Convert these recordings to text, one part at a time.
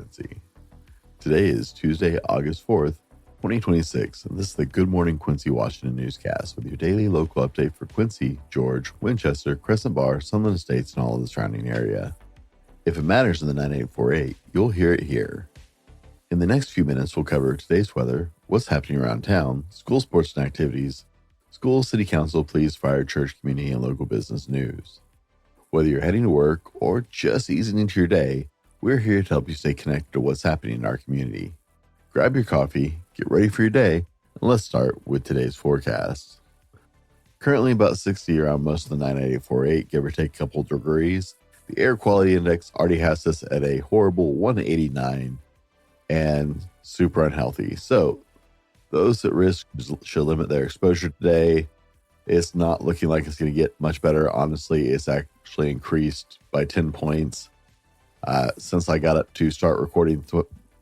Quincy. Today is Tuesday, August 4th, 2026, and this is the Good Morning Quincy Washington newscast with your daily local update for Quincy, George, Winchester, Crescent Bar, Sunland Estates, and all of the surrounding area. If it matters in the 9848, you'll hear it here. In the next few minutes, we'll cover today's weather, what's happening around town, school sports and activities, school, city council, police, fire, church, community, and local business news. Whether you're heading to work or just easing into your day, we're here to help you stay connected to what's happening in our community. Grab your coffee, get ready for your day, and let's start with today's forecast. Currently about 60 around most of the 9848, give or take a couple degrees. The air quality index already has us at a horrible 189 and super unhealthy. So those at risk should limit their exposure today. It's not looking like it's going to get much better. Honestly, it's actually increased by 10 points. Since I got up to start recording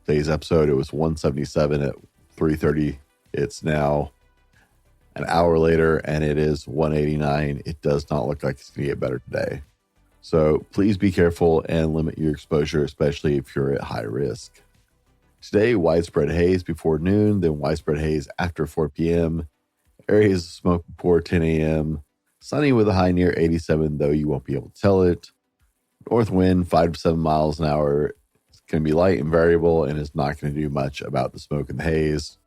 today's episode, it was 177 at 3:30. It's now an hour later and it is 189. It does not look like it's going to get better today. So please be careful and limit your exposure, especially if you're at high risk. Today, widespread haze before noon, then widespread haze after 4 p.m. Areas of smoke before 10 a.m. Sunny with a high near 87, though you won't be able to tell it. North wind 5 to 7 miles an hour. It's going to be light and variable and is not going to do much about the smoke and the haze.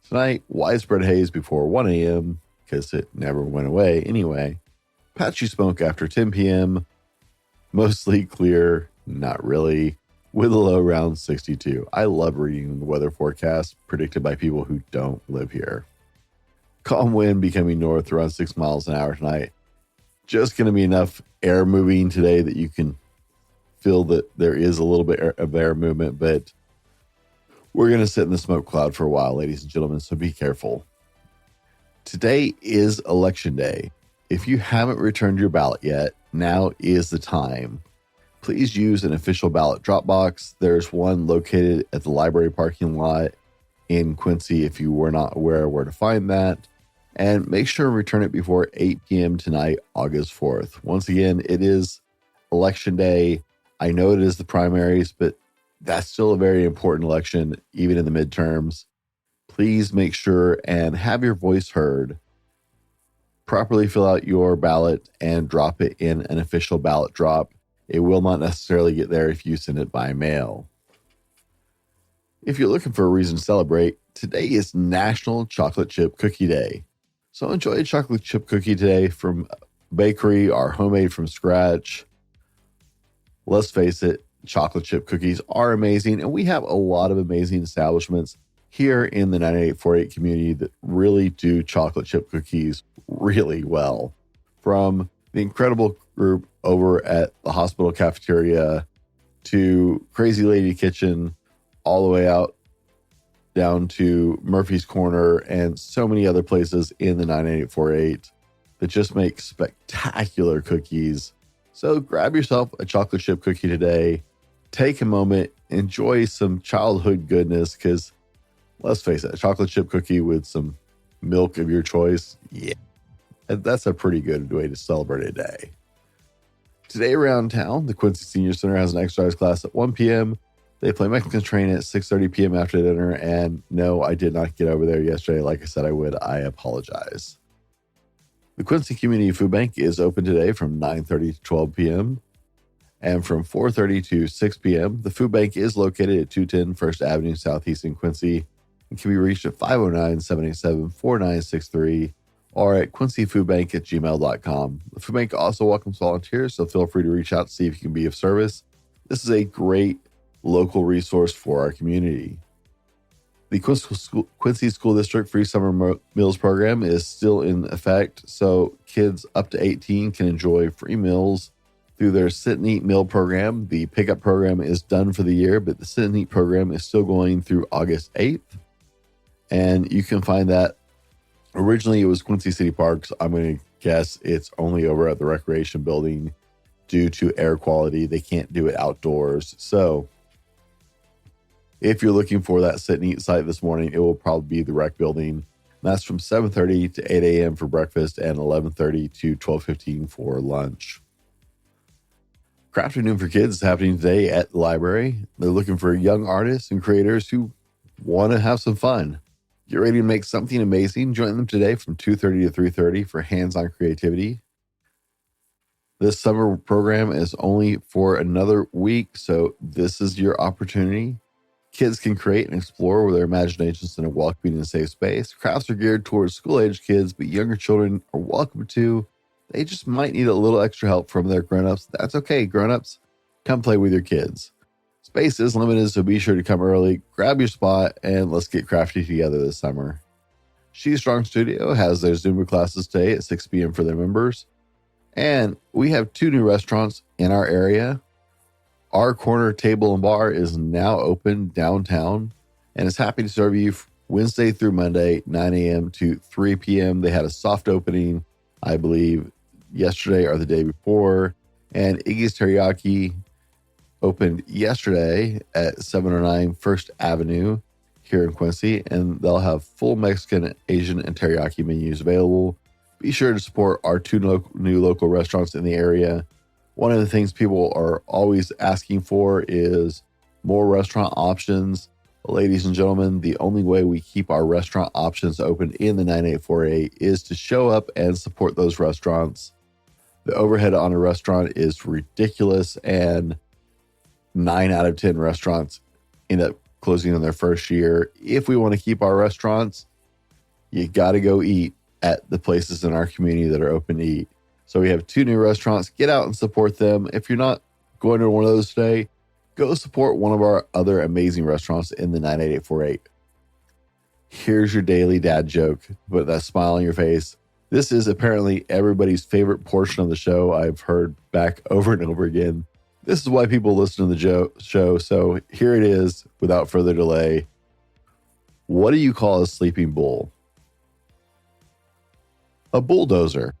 Tonight, widespread haze before 1 a.m. because it never went away anyway. Patchy smoke after 10 p.m. Mostly clear, not really, with a low around 62. I love reading the weather forecast predicted by people who don't live here. Calm wind becoming north around 6 miles an hour tonight. Just going to be enough air moving today that you can feel that there is a little bit of air movement, but we're going to sit in the smoke cloud for a while, ladies and gentlemen, so be careful. Today is election day. If you haven't returned your ballot yet, now is the time. Please use an official ballot drop box. There's one located at the library parking lot in Quincy if you were not aware where to find that. And make sure to return it before 8 p.m. tonight, August 4th. Once again, it is election day. I know it is the primaries, but that's still a very important election, even in the midterms. Please make sure and have your voice heard. Properly fill out your ballot and drop it in an official ballot drop. It will not necessarily get there if you send it by mail. If you're looking for a reason to celebrate, today is National Chocolate Chip Cookie Day. So enjoy a chocolate chip cookie today from bakery or homemade from scratch. Let's face it, chocolate chip cookies are amazing, and we have a lot of amazing establishments here in the 9848 community that really do chocolate chip cookies really well. From the incredible group over at the hospital cafeteria to Crazy Lady Kitchen, all the way out down to Murphy's Corner and so many other places in the 9848 that just make spectacular cookies. So grab yourself a chocolate chip cookie today. Take a moment, enjoy some childhood goodness, because let's face it, a chocolate chip cookie with some milk of your choice, yeah, that's a pretty good way to celebrate a day. Today around town, the Quincy Senior Center has an exercise class at 1 p.m. They play Mexican train at 6:30 p.m. after dinner, and no, I did not get over there yesterday like I said I would. I apologize. The Quincy Community Food Bank is open today from 9:30 to 12 p.m. and from 4:30 to 6 p.m. The food bank is located at 210 First Avenue Southeast in Quincy and can be reached at 509-787-4963 or at quincyfoodbank@gmail.com. The food bank also welcomes volunteers, so feel free to reach out to see if you can be of service. This is a great local resource for our community. The Quincy School District Free Summer Meals Program is still in effect, so kids up to 18 can enjoy free meals through their Sit and Eat meal program. The pickup program is done for the year, but the Sit and Eat program is still going through August 8th. And you can find that. Originally, it was Quincy City Parks. I'm going to guess it's only over at the Recreation Building due to air quality. They can't do it outdoors. So if you're looking for that Sit and Eat site this morning, it will probably be the Rec Building. And that's from 7:30 to 8 a.m. for breakfast and 11:30 to 12:15 for lunch. Crafting Noon for Kids is happening today at the library. They're looking for young artists and creators who want to have some fun. Get ready to make something amazing. Join them today from 2:30 to 3:30 for hands-on creativity. This summer program is only for another week, so this is your opportunity. Kids can create and explore with their imaginations in a welcoming and safe space. Crafts are geared towards school-age kids, but younger children are welcome too. They just might need a little extra help from their grown-ups. That's okay, grown-ups. Come play with your kids. Space is limited, so be sure to come early, grab your spot, and let's get crafty together this summer. She's Strong Studio has their Zumba classes today at 6 p.m. for their members. And we have 2 new restaurants in our area. Our Corner Table and Bar is now open downtown and is happy to serve you Wednesday through Monday, 9 a.m. to 3 p.m. They had a soft opening, I believe, yesterday or the day before. And Iggy's Teriyaki opened yesterday at 709 First Avenue here in Quincy. And they'll have full Mexican, Asian, and teriyaki menus available. Be sure to support our 2 new local restaurants in the area. One of the things people are always asking for is more restaurant options. Ladies and gentlemen, the only way we keep our restaurant options open in the 9848 is to show up and support those restaurants. The overhead on a restaurant is ridiculous, and 9 out of 10 restaurants end up closing in their first year. If we want to keep our restaurants, you got to go eat at the places in our community that are open to eat. So we have 2 new restaurants. Get out and support them. If you're not going to one of those today, go support one of our other amazing restaurants in the 98848. Here's your daily dad joke. Put that smile on your face. This is apparently everybody's favorite portion of the show. I've heard back over and over again. This is why people listen to the show. So here it is without further delay. What do you call a sleeping bull? A bulldozer.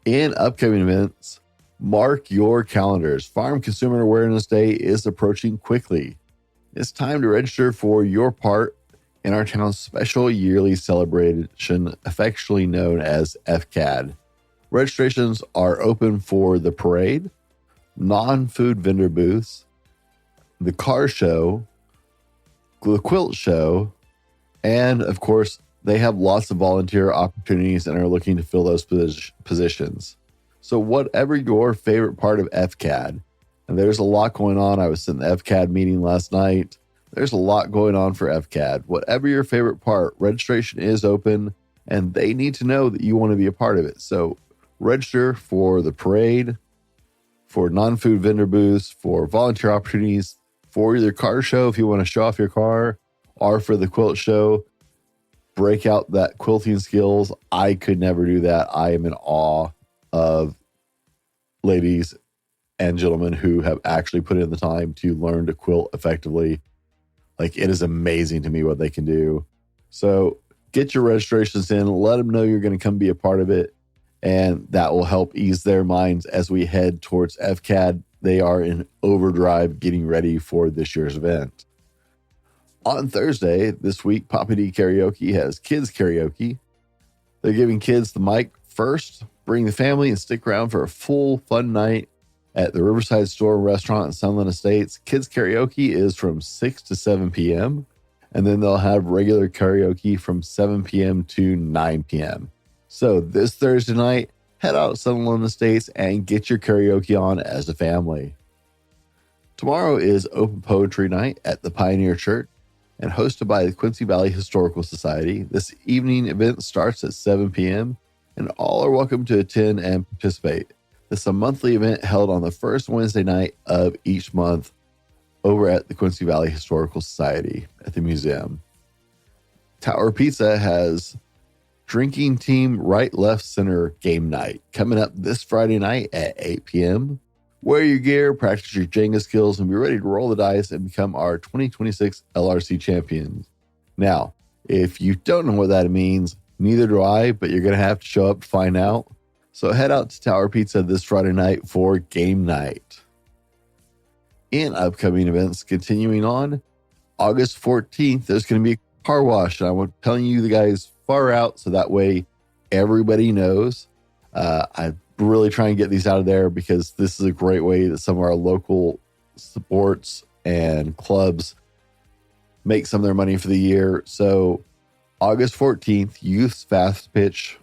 In upcoming events, mark your calendars. Farm Consumer Awareness Day is approaching quickly. It's time to register for your part in our town's special yearly celebration, affectionately known as FCAD. Registrations are open for the parade, non-food vendor booths, the car show, the quilt show, and of course, they have lots of volunteer opportunities and are looking to fill those positions. So whatever your favorite part of FCAD, and there's a lot going on. I was in the FCAD meeting last night. There's a lot going on for FCAD. Whatever your favorite part, registration is open, and they need to know that you want to be a part of it. So register for the parade, for non-food vendor booths, for volunteer opportunities, for either car show if you want to show off your car, or for the quilt show. Break out that quilting skills. I could never do that. I am in awe of ladies and gentlemen who have actually put in the time to learn to quilt effectively. Like, it is amazing to me what they can do. So get your registrations in. Let them know you're going to come be a part of it. And that will help ease their minds as we head towards FCAD. They are in overdrive getting ready for this year's event. On Thursday this week, Papa D Karaoke has kids karaoke. They're giving kids the mic first. Bring the family and stick around for a full fun night at the Riverside Store and Restaurant in Sunland Estates. Kids karaoke is from 6 to 7 p.m. And then they'll have regular karaoke from 7 p.m. to 9 p.m. So this Thursday night, head out to Sunland Estates and get your karaoke on as a family. Tomorrow is Open Poetry Night at the Pioneer Church and hosted by the Quincy Valley Historical Society. This evening event starts at 7 p.m. and all are welcome to attend and participate. This is a monthly event held on the first Wednesday night of each month over at the Quincy Valley Historical Society at the museum. Tower Pizza has Drinking Team Right Left Center Game Night coming up this Friday night at 8 p.m. Wear your gear, practice your Jenga skills, and be ready to roll the dice and become our 2026 LRC champions. Now, if you don't know what that means, neither do I, but you're going to have to show up to find out. So head out to Tower Pizza this Friday night for game night. In upcoming events, continuing on, August 14th, there's going to be a car wash. And I'm telling you the guys far out so that way everybody knows. I really try and get these out of there because this is a great way that some of our local sports and clubs make some of their money for the year. So August 14th, Youth's Fast Pitch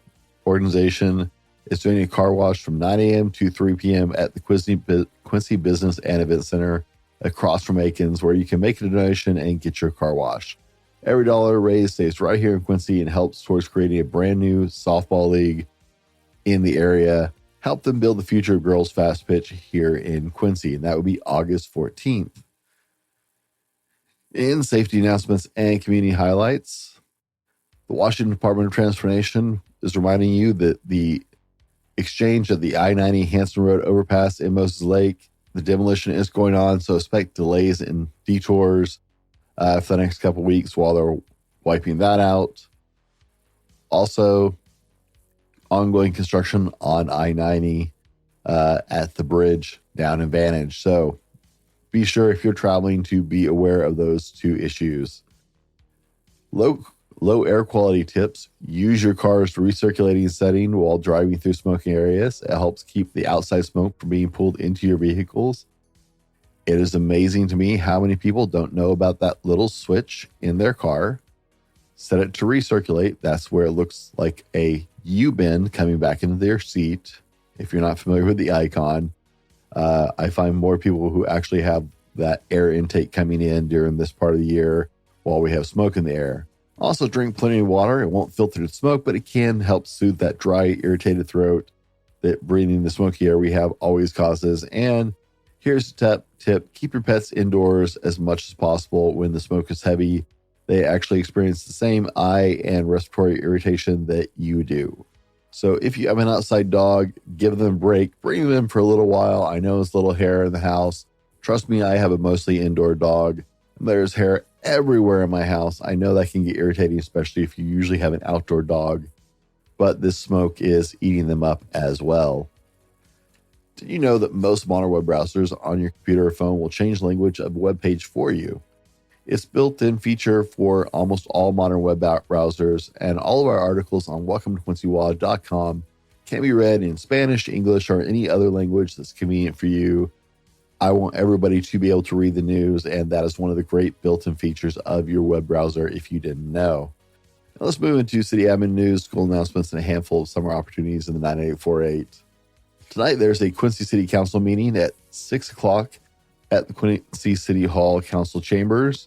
organization is doing a car wash from 9 a.m. to 3 p.m. at the Quincy Business and Event Center across from Aikens, where you can make a donation and get your car wash. Every dollar raised stays right here in Quincy and helps towards creating a brand new softball league in the area. Help them build the future of girls fast pitch here in Quincy, and that would be August 14th. In safety announcements and community highlights, the Washington Department of Transportation is reminding you that the exchange at the I-90 Hanson Road overpass in Moses Lake, the demolition is going on, so expect delays and detours for the next couple weeks while they're wiping that out. Also, ongoing construction on I-90 at the bridge down in Vantage. So be sure if you're traveling to be aware of those two issues. Low air quality tips. Use your car's recirculating setting while driving through smoking areas. It helps keep the outside smoke from being pulled into your vehicles. It is amazing to me how many people don't know about that little switch in their car. Set it to recirculate. That's where it looks like a U-bend coming back into their seat. If you're not familiar with the icon, I find more people who actually have that air intake coming in during this part of the year while we have smoke in the air. Also, drink plenty of water. It won't filter the smoke, but it can help soothe that dry, irritated throat that breathing the smoky air we have always causes. And here's a tip. Keep your pets indoors as much as possible when the smoke is heavy. They actually experience the same eye and respiratory irritation that you do. So if you have an outside dog, give them a break. Bring them in for a little while. I know it's little hair in the house. Trust me, I have a mostly indoor dog. There's hair everywhere in my house. I know that can get irritating, especially if you usually have an outdoor dog. But this smoke is eating them up as well. Did you know that most modern web browsers on your computer or phone will change language of a web page for you? It's built-in feature for almost all modern web browsers, and all of our articles on welcometoquincywa.com can be read in Spanish, English, or any other language that's convenient for you. I want everybody to be able to read the news, and that is one of the great built-in features of your web browser if you didn't know. Now let's move into city admin news, school announcements, and a handful of summer opportunities in the 9848. Tonight, there's a Quincy City Council meeting at 6 o'clock at the Quincy City Hall Council Chambers.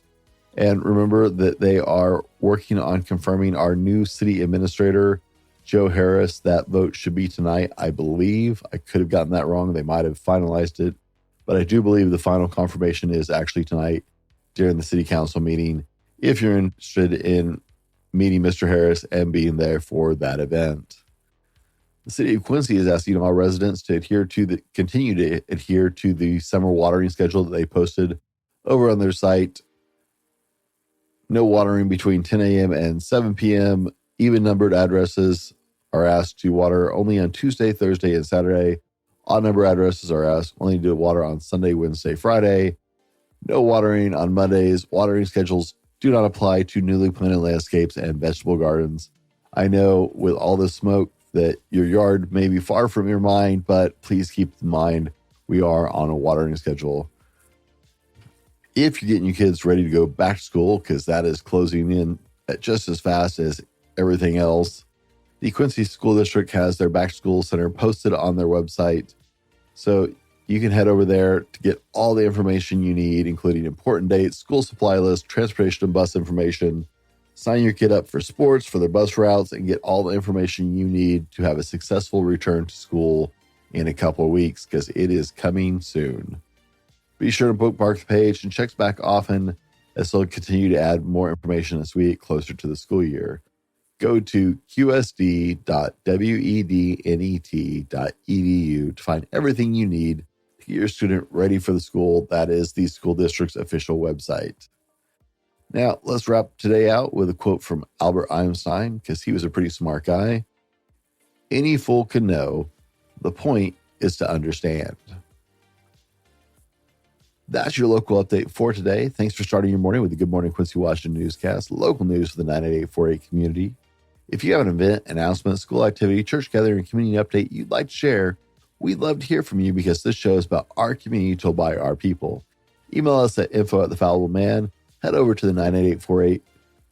And remember that they are working on confirming our new city administrator, Joe Harris. That vote should be tonight, I believe. I could have gotten that wrong. They might have finalized it. But I do believe the final confirmation is actually tonight during the city council meeting, if you're interested in meeting Mr. Harris and being there for that event. The city of Quincy is asking all residents to continue to adhere to the summer watering schedule that they posted over on their site. No watering between 10 a.m. and 7 p.m. Even numbered addresses are asked to water only on Tuesday, Thursday, and Saturday. Odd number addresses are asked only to water on Sunday, Wednesday, Friday. No watering on Mondays. Watering schedules do not apply to newly planted landscapes and vegetable gardens. I know with all this smoke that your yard may be far from your mind, but please keep in mind we are on a watering schedule. If you're getting your kids ready to go back to school, because that is closing in at just as fast as everything else, the Quincy School District has their back to school center posted on their website. So you can head over there to get all the information you need, including important dates, school supply list, transportation and bus information. Sign your kid up for sports, for their bus routes, and get all the information you need to have a successful return to school in a couple of weeks, because it is coming soon. Be sure to bookmark the page and check back often, as they'll continue to add more information as we get closer to the school year. Go to qsd.wednet.edu to find everything you need to get your student ready for the school. That is the school district's official website. Now, let's wrap today out with a quote from Albert Einstein, because he was a pretty smart guy. Any fool can know. The point is to understand. That's your local update for today. Thanks for starting your morning with the Good Morning Quincy Washington newscast, local news for the 98848 community. If you have an event, announcement, school activity, church gathering, community update you'd like to share, we'd love to hear from you because this show is about our community told by our people. Email us at info@thefallible.man. Head over to the 98848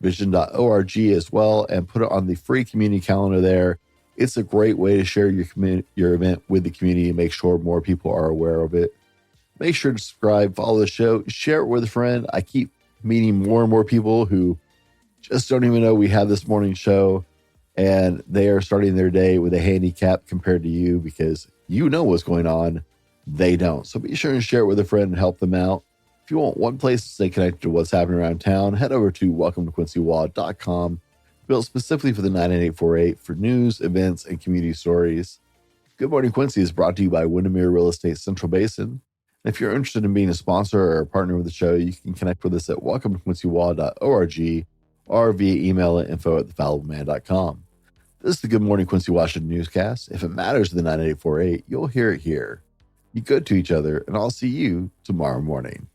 vision.org as well and put it on the free community calendar there. It's a great way to share your event with the community and make sure more people are aware of it. Make sure to subscribe, follow the show, share it with a friend. I keep meeting more and more people who just don't even know we have this morning show, and they are starting their day with a handicap compared to you because you know what's going on. They don't. So be sure and share it with a friend and help them out. If you want one place to stay connected to what's happening around town, head over to welcometoquincywa.com, built specifically for the 98848 for news, events, and community stories. Good Morning Quincy is brought to you by Windermere Real Estate Central Basin. And if you're interested in being a sponsor or a partner with the show, you can connect with us at welcometoquincywa.org or via email at info@thefallibleman.com. This is the Good Morning Quincy Washington newscast. If it matters to the 98848, you'll hear it here. Be good to each other, and I'll see you tomorrow morning.